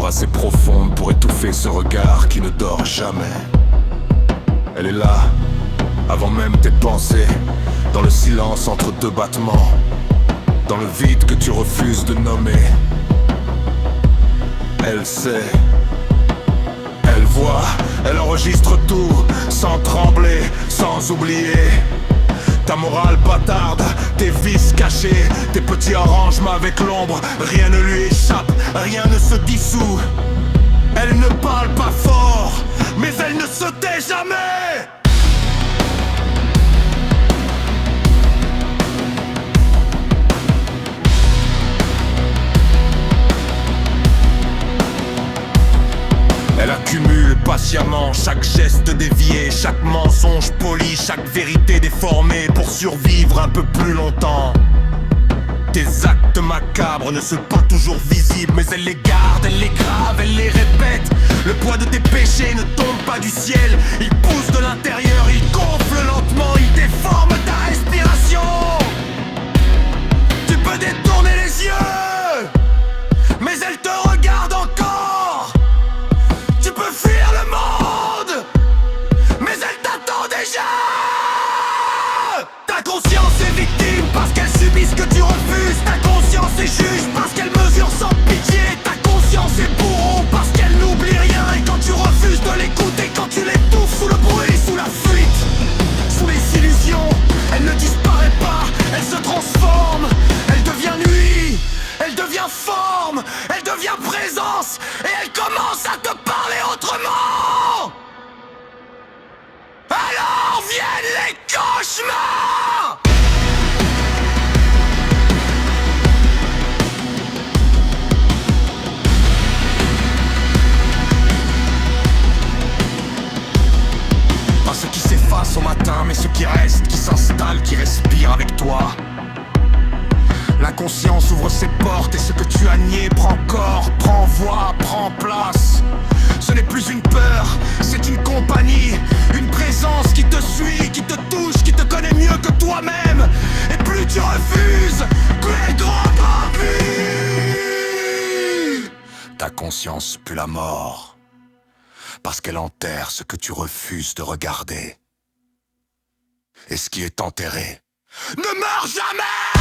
sombre, assez profonde pour étouffer ce regard qui ne dort jamais. Elle est là, avant même tes pensées, dans le silence entre deux battements, dans le vide que tu refuses de nommer. Elle sait, elle voit, elle enregistre tout, sans trembler, sans oublier. Ta morale bâtarde, tes vices cachés, tes petits arrangements avec l'ombre, rien ne lui échappe, rien ne se dissout. Elle ne parle pas fort, mais elle ne se tait jamais. Elle accumule patiemment chaque geste dévié, chaque mensonge poli, chaque vérité déformée pour survivre un peu plus longtemps. Tes actes macabres ne sont pas toujours visibles, mais elle les garde, elle les grave, elle les répète. Le poids de tes péchés ne tombe pas du ciel, il pousse de l'intérieur, il gonfle lentement, il déforme ta respiration. Tu peux détourner les yeux, mais elle te regarde encore. Tu peux fuir le monde, mais elle t'attend déjà. Ta conscience est victime parce qu'elle subit ce que tu refuses. Ta conscience est juge parce qu'elle mesure sans pitié. Ta conscience est bourreau parce qu'elle n'oublie rien. Et quand tu refuses de l'écouter, quand tu l'étouffes sous le bruit, sous la fuite, sous les illusions, elle ne disparaît pas, elle se transforme. Elle devient nuit, elle devient forme, elle devient présence. Et elle commence à te parler autrement. Alors viennent les cauchemars. Pas ceux qui s'effacent au matin, mais ceux qui restent, qui s'installent, qui respirent avec toi. L'inconscience ouvre ses portes et ce que tu as nié prend corps, prend voix, prend place. Ce n'est plus une peur, c'est une compagnie, une présence qui te suit, qui te touche, qui te connaît mieux que toi-même. Et plus tu refuses, plus grand envie. Ta conscience pue la mort, parce qu'elle enterre ce que tu refuses de regarder. Et ce qui est enterré ne meurt jamais.